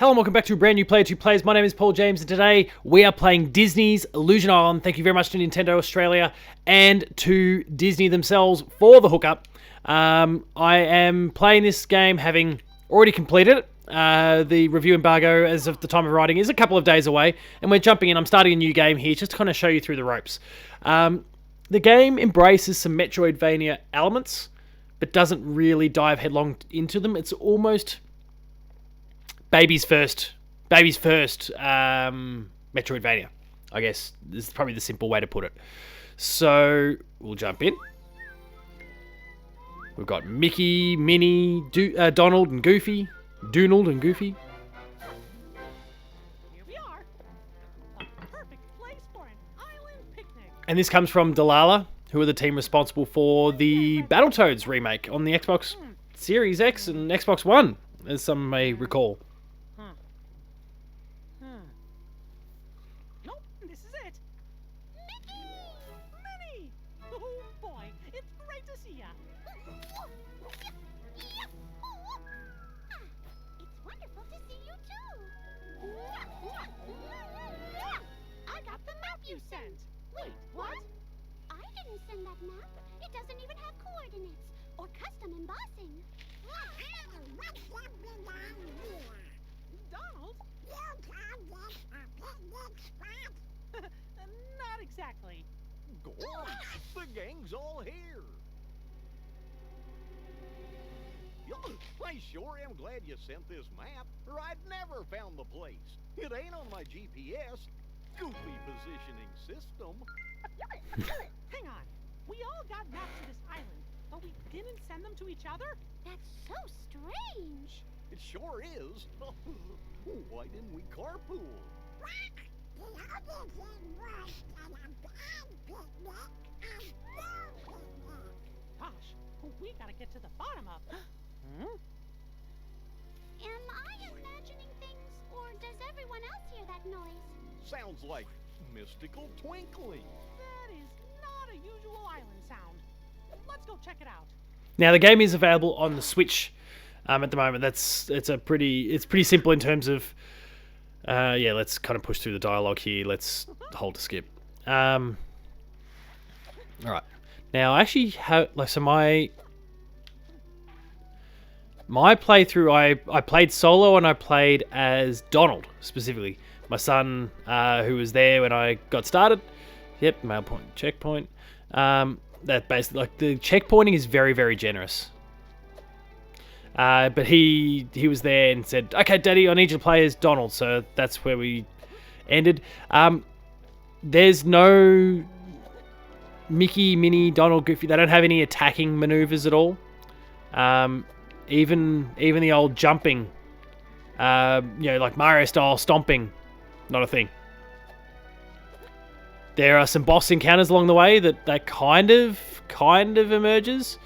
Hello and welcome back to a brand new Player 2 Plays. My name is Paul James and today we are playing Disney's Illusion Island. Thank you very much to Nintendo Australia and to Disney themselves for the hookup. I am playing this game having already completed it. The review embargo as of the time of writing is a couple of days away and we're jumping in. I'm starting a new game here just to kind of show you through the ropes. The game embraces some Metroidvania elements but doesn't really dive headlong into them. It's almost baby's first Metroidvania, I guess is probably the simple way to put it. So we'll jump in. We've got Mickey, Minnie, Donald and Goofy. Here we are. A perfect place for an island picnic. And this comes from Delilah, who are the team responsible for the Battletoads remake on the Xbox Series X and Xbox One, as some may recall. Nope, this is it. Mickey! Minnie! Oh boy, it's great to see ya. It's wonderful to see you too. I got the map you sent. Wait, what? I didn't send that map. It doesn't even have coordinates or custom embossing. Donald? Not exactly. The gang's all here. I sure am glad you sent this map, or I'd never found the place. It ain't on my GPS. Goofy positioning system. Hang on. We all got maps to this island, but we didn't send them to each other? That's so strange. It sure is. Why didn't we carpool? Gosh, we gotta get to the bottom of it. Am I imagining things, or does everyone else hear that noise? Sounds like mystical twinkling. That is not a usual island sound. Let's go check it out. Now the game is available on the Switch at the moment. It's pretty simple in terms of let's kind of push through the dialogue here. Let's hold to skip. All right. Now I actually have my playthrough. I played solo and I played as Donald specifically. My son, who was there when I got started. Yep, mail point, checkpoint. That basically, like, the checkpointing is very, very generous. But he was there and said, "Okay, Daddy, I need you to play as Donald." So that's where we ended. There's no Mickey, Minnie, Donald, Goofy. They don't have any attacking maneuvers at all. Even the old jumping, like Mario style stomping, not a thing. There are some boss encounters along the way that kind of emerges,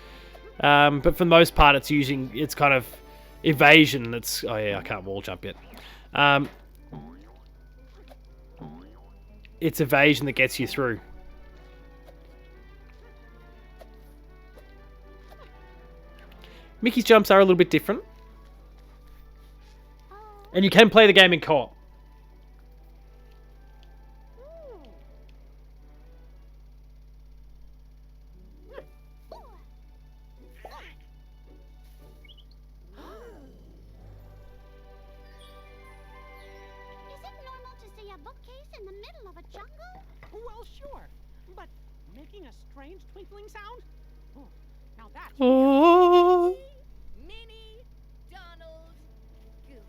but for the most part, it's kind of evasion. I can't wall jump yet. It's evasion that gets you through. Mickey's jumps are a little bit different, and you can play the game in co-op. In the middle of a jungle? Well, sure. But making a strange twinkling sound? Oh, now that's... Oh. Minnie, Donald, Goofy,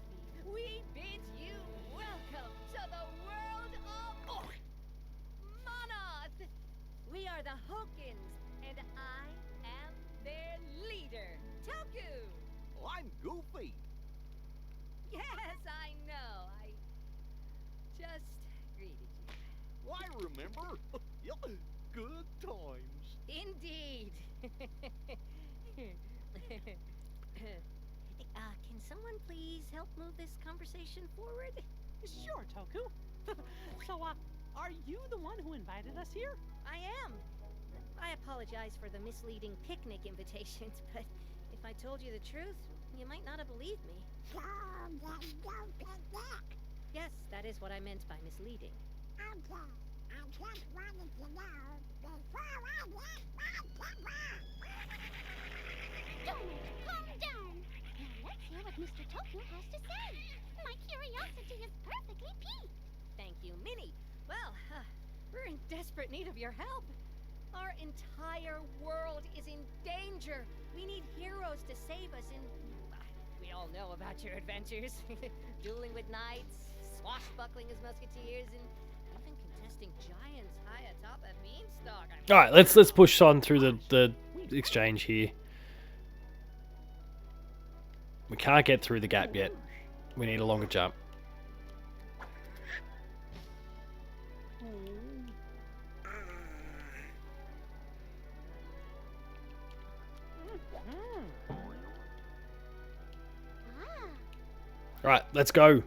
we bid you welcome to the world of Monoth. We are the Hokins, and I am their leader, Toku. I'm Goofy. Yes, I know. I just greeted you. I remember. Good times. Indeed. Can someone please help move this conversation forward? Sure, Toku. So, are you the one who invited us here? I am. I apologize for the misleading picnic invitations, but if I told you the truth, You might not have believed me. Yes, that is what I meant by misleading. Donald, calm down. Now let's hear what Mr. Tokyo has to say. My curiosity is perfectly piqued. Thank you, Minnie. Well, we're in desperate need of your help. Our entire world is in danger. We need heroes to save us in... We all know about your adventures. Dueling with knights, swashbuckling as musketeers, and even contesting giants high atop a beanstalk. All right, let's push on through the exchange here. We can't get through the gap yet. We need a longer jump. All right, let's go.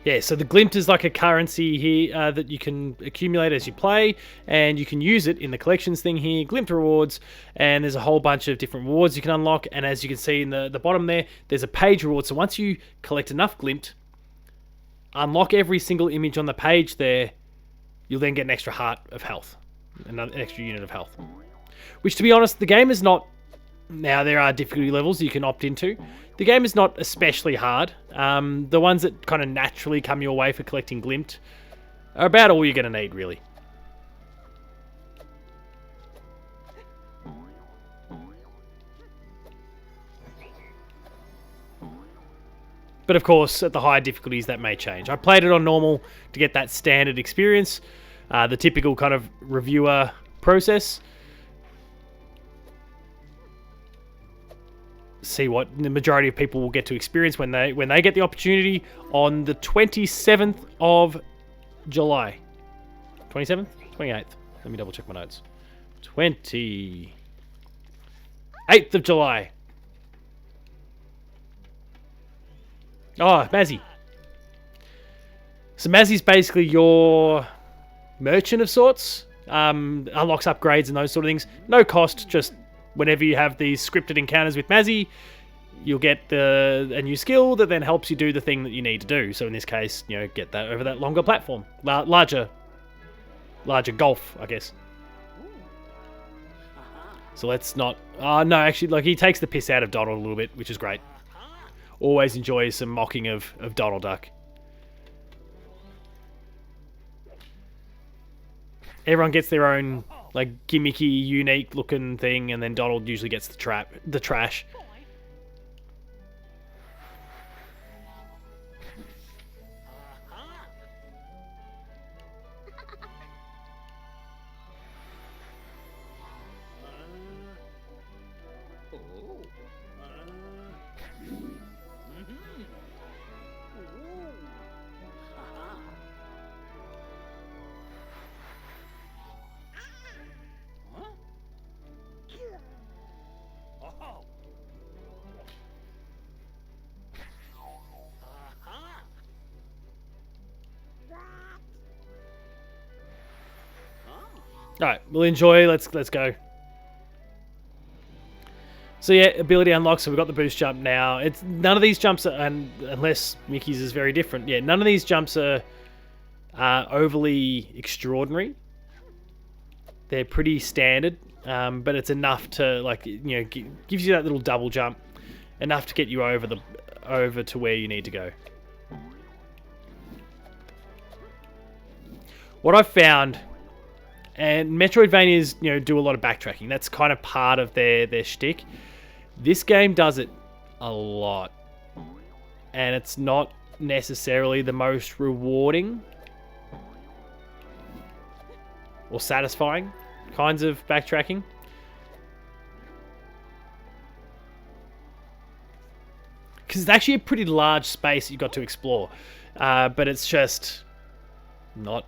Yeah, so the glint is like a currency here that you can accumulate as you play, and you can use it in the collections thing here, glint rewards, and there's a whole bunch of different rewards you can unlock, and as you can see in the bottom there, there's a page reward. So once you collect enough glint, unlock every single image on the page there, you'll then get an extra heart of health, an extra unit of health. Which, to be honest, the game is not... Now, there are difficulty levels you can opt into. The game is not especially hard. The ones that kind of naturally come your way for collecting glint are about all you're going to need, really. But of course, at the higher difficulties, that may change. I played it on normal to get that standard experience, the typical kind of reviewer process. See what the majority of people will get to experience when they get the opportunity on the 27th of July. 27th? 28th. Let me double check my notes. 28th of July. Oh, Mazzy. So Mazzy's basically your merchant of sorts. Unlocks upgrades and those sort of things. No cost, just whenever you have these scripted encounters with Mazzy, you'll get a new skill that then helps you do the thing that you need to do. So in this case, get that over that longer platform. Larger golf, I guess. So let's not... no, actually, like, he takes the piss out of Donald a little bit, which is great. Always enjoys some mocking of Donald Duck. Everyone gets their own, like, gimmicky, unique-looking thing, and then Donald usually gets the trash. Alright, we'll enjoy. Let's go. So yeah, ability unlocked. So we've got the boost jump now. It's none of these jumps are, unless Mickey's is very different. Yeah, none of these jumps are overly extraordinary. They're pretty standard, but it's enough to, like, gives you that little double jump, enough to get you over to where you need to go. What I've found. And Metroidvanias, do a lot of backtracking. That's kind of part of their shtick. This game does it a lot. And it's not necessarily the most rewarding or satisfying kinds of backtracking. Because it's actually a pretty large space you've got to explore. But it's just not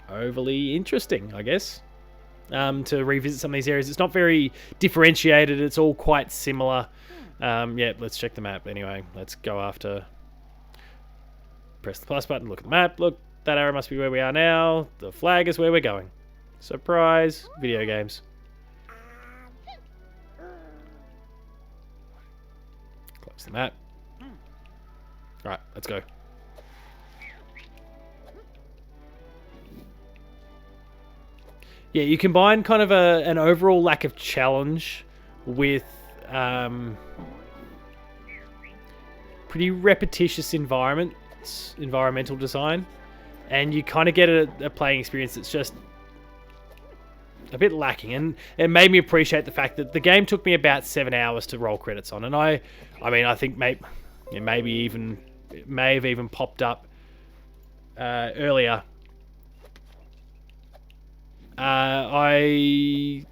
overly interesting, I guess, to revisit some of these areas. It's not very differentiated. It's all quite similar. Yeah, let's check the map anyway. Let's go after... Press the plus button, look at the map. Look, that arrow must be where we are now. The flag is where we're going. Surprise! Video games. It's the map. Alright, let's go. Yeah, you combine kind of an overall lack of challenge with pretty repetitious environmental design, and you kind of get a playing experience that's just a bit lacking. And it made me appreciate the fact that the game took me about 7 hours to roll credits on, and I think it may have even popped up earlier. I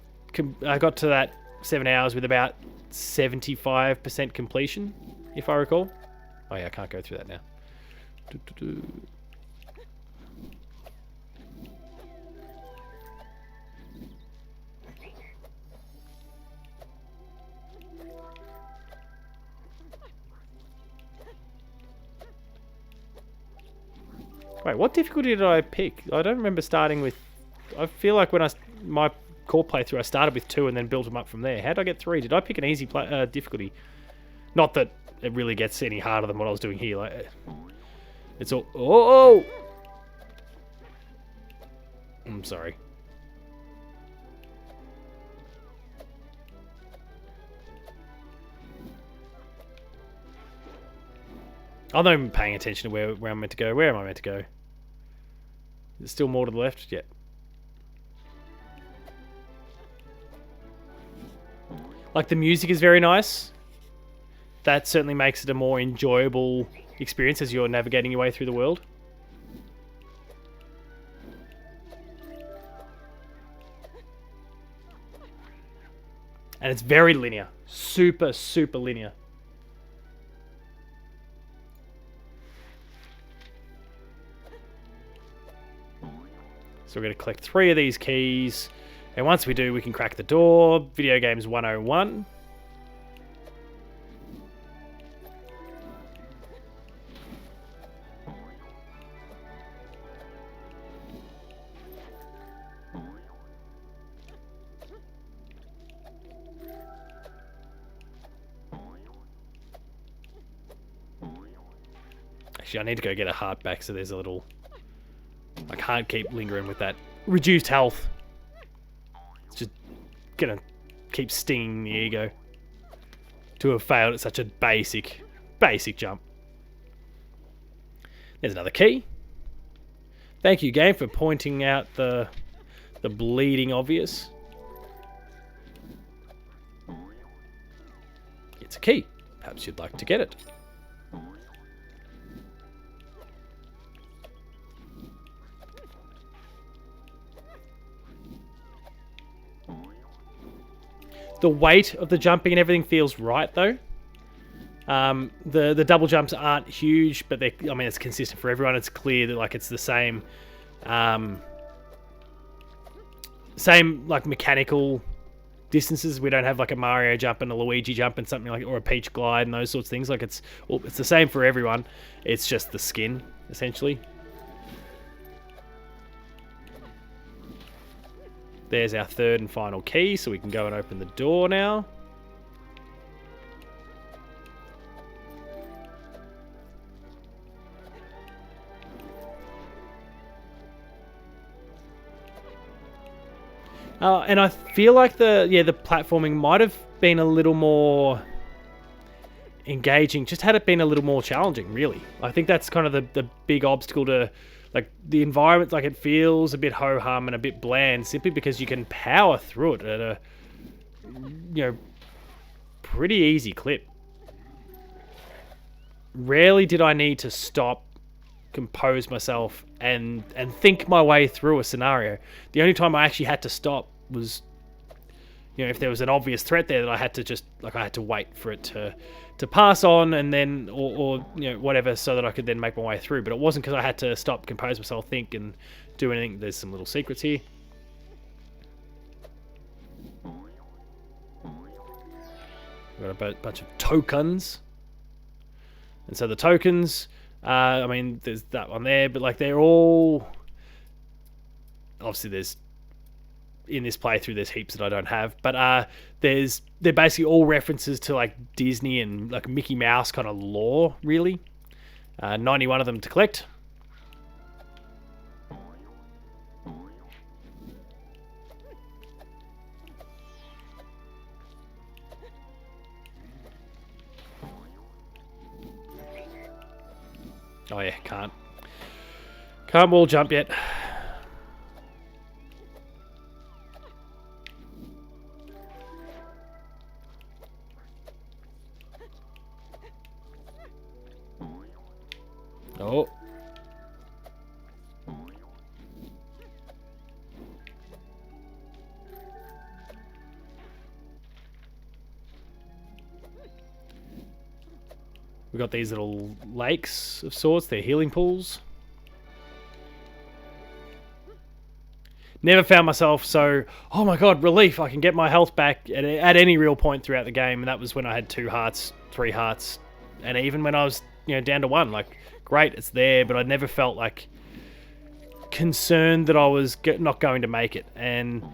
got to that 7 hours with about 75% completion, if I recall. Oh yeah, I can't go through that now. Wait, what difficulty did I pick? I don't remember starting with... I feel like when my core playthrough, I started with 2 and then built them up from there. How did I get 3? Did I pick an easy difficulty? Not that it really gets any harder than what I was doing here. Like, it's all... Oh! I'm sorry. I'm not even paying attention to where I'm meant to go. Where am I meant to go? There's still more to the left? Yet. Like, the music is very nice. That certainly makes it a more enjoyable experience as you're navigating your way through the world. And it's very linear. Super, super linear. So we're going to collect 3 of these keys. And once we do, we can crack the door. Video games 101. Actually, I need to go get a heart back, so there's a little... I can't keep lingering with that reduced health. It's just gonna keep stinging the ego to have failed at such a basic jump. There's another key. Thank you, game, for pointing out the bleeding obvious. It's a key. Perhaps you'd like to get it. The weight of the jumping and everything feels right, though. The double jumps aren't huge, but it's consistent for everyone. It's clear that it's the same like mechanical distances. We don't have like a Mario jump and a Luigi jump and something like, or a Peach glide and those sorts of things. Like it's the same for everyone. It's just the skin, essentially. There's our third and final key, so we can go and open the door now. And I feel like the platforming might have been a little more engaging. Just had it been a little more challenging, really. I think that's kind of the big obstacle to... Like, the environment, like, it feels a bit ho-hum and a bit bland simply because you can power through it at a, pretty easy clip. Rarely did I need to stop, compose myself, and think my way through a scenario. The only time I actually had to stop was, if there was an obvious threat there that I had to I had to wait for it to pass on, and then or whatever, so that I could then make my way through. But it wasn't because I had to stop, compose myself, think, and do anything. There's some little secrets here. We've got a bunch of tokens, and so the tokens, there's that one there, but like they're all obviously there's in this playthrough. There's heaps that I don't have, but they're basically all references to like Disney and like Mickey Mouse kind of lore, really. 91 of them to collect. Oh yeah, can't wall jump yet. Oh. We've got these little lakes of sorts. They're healing pools. Never found myself so, oh my god, relief, I can get my health back at any real point throughout the game. And that was when I had 2 hearts, 3 hearts. And even when I was, down to 1, like, great, it's there. But I never felt, like, concerned that I was not going to make it. And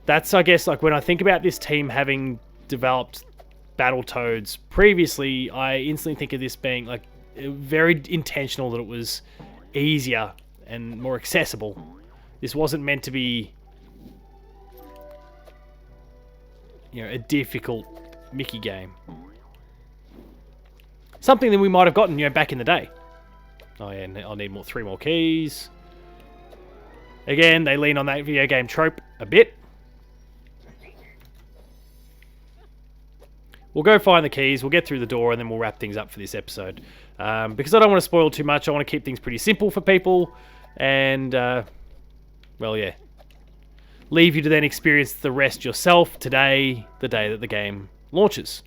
that's, I guess, like, when I think about this team having developed Battletoads previously, I instantly think of this being like very intentional, that it was easier and more accessible. This wasn't meant to be, a difficult Mickey game. Something that we might have gotten, back in the day. Oh yeah, I'll need 3 more keys. Again, they lean on that video game trope a bit. We'll go find the keys, we'll get through the door, and then we'll wrap things up for this episode. Because I don't want to spoil too much, I want to keep things pretty simple for people. And, well, yeah. Leave you to then experience the rest yourself today, the day that the game launches.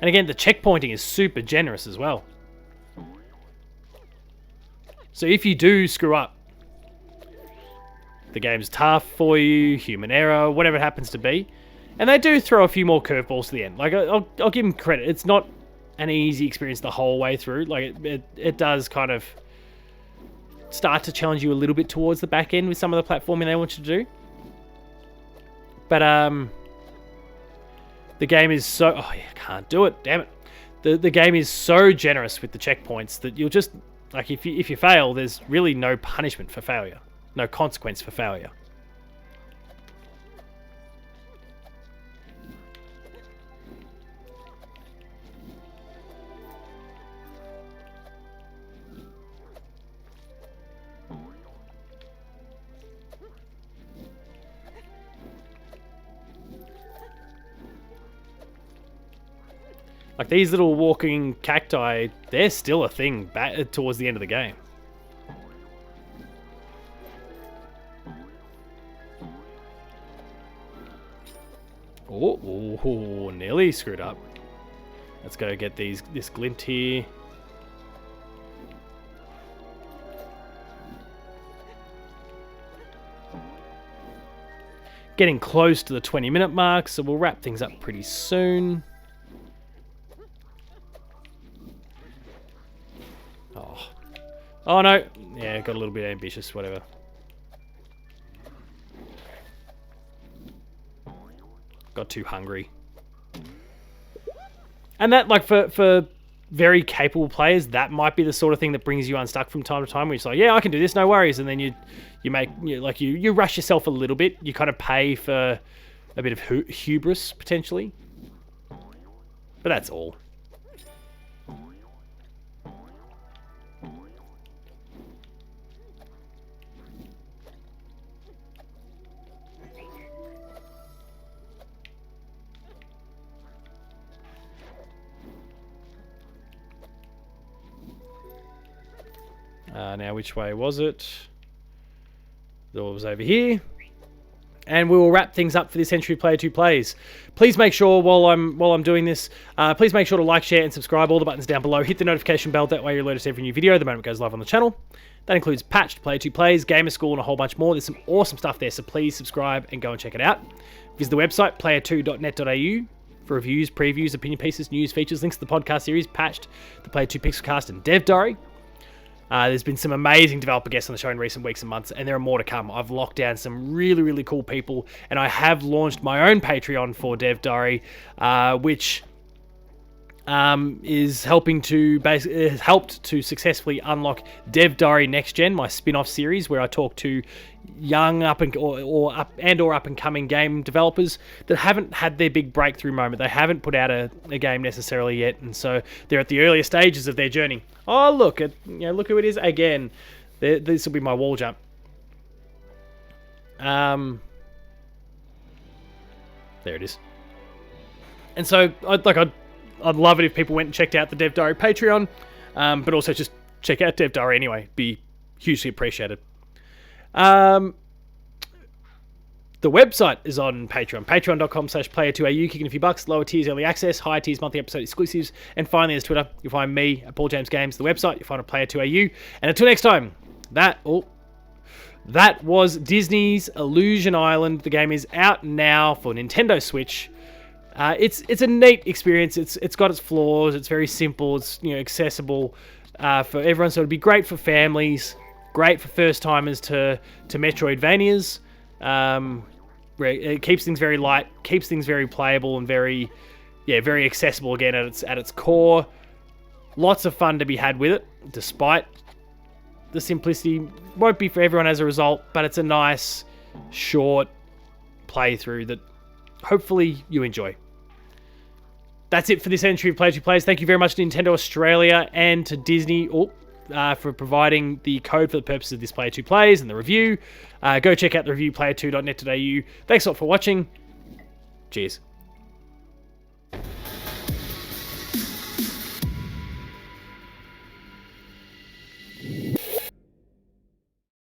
And again, the checkpointing is super generous as well. So if you do screw up, the game's tough for you, human error, whatever it happens to be. And they do throw a few more curveballs to the end. Like, I'll give them credit. It's not an easy experience the whole way through. Like, it does kind of start to challenge you a little bit towards the back end with some of the platforming they want you to do. But, the game is so... Oh, yeah, I can't do it. Damn it. The game is so generous with the checkpoints that you'll just... Like, if you fail, there's really no punishment for failure. No consequence for failure. Like, these little walking cacti, they're still a thing back towards the end of the game. Oh, nearly screwed up. Let's go get this glint here. Getting close to the 20-minute mark, so we'll wrap things up pretty soon. Oh no, yeah, got a little bit ambitious, whatever. Got too hungry. And that, like, for very capable players, that might be the sort of thing that brings you unstuck from time to time, where you're like, yeah, I can do this, no worries. And then you rush yourself a little bit. You kind of pay for a bit of hubris, potentially. But that's all. Now, which way was it? The door was over here. And we will wrap things up for this entry Player 2 Plays. Please make sure, while I'm doing this, please make sure to like, share, and subscribe. All the buttons down below. Hit the notification bell. That way you're alerted to every new video the moment it goes live on the channel. That includes Patched, Player 2 Plays, Gamer School, and a whole bunch more. There's some awesome stuff there, so please subscribe and go and check it out. Visit the website, player2.net.au. for reviews, previews, opinion pieces, news, features, links to the podcast series, Patched, the Player 2 Pixelcast, and Dev Diary. There's been some amazing developer guests on the show in recent weeks and months, and there are more to come. I've locked down some really, really cool people, and I have launched my own Patreon for Dev Diary, which is helping to helped to successfully unlock Dev Diary Next Gen, my spin-off series where I talk to young up and coming game developers that haven't had their big breakthrough moment. They haven't put out a game necessarily yet, and so they're at the earlier stages of their journey. Oh, look who it is again. This will be my wall jump. There it is. And so I'd love it if people went and checked out the Dev Diary Patreon, but also just check out Dev Diary anyway. Be hugely appreciated. The website is on Patreon. Patreon.com/player2au. Kicking a few bucks. Lower tiers, early access. Higher tiers, monthly episode exclusives. And finally, there's Twitter. You'll find me at Paul James Games. The website, you'll find a Player2au. And until next time, that was Disney's Illusion Island. The game is out now for Nintendo Switch. It's a neat experience. It's got its flaws. It's very simple. It's accessible for everyone. So it'd be great for families. Great for first timers to Metroidvanias. Where it keeps things very light, keeps things very playable, and very accessible again at its core. Lots of fun to be had with it, despite the simplicity. Won't be for everyone as a result, but it's a nice, short playthrough that hopefully you enjoy. That's it for this entry of Player 2 Plays. Thank you very much to Nintendo Australia and to Disney for providing the code for the purposes of this Player 2 Plays and the review. Go check out the review, player2.net.au. Thanks a lot for watching. Cheers.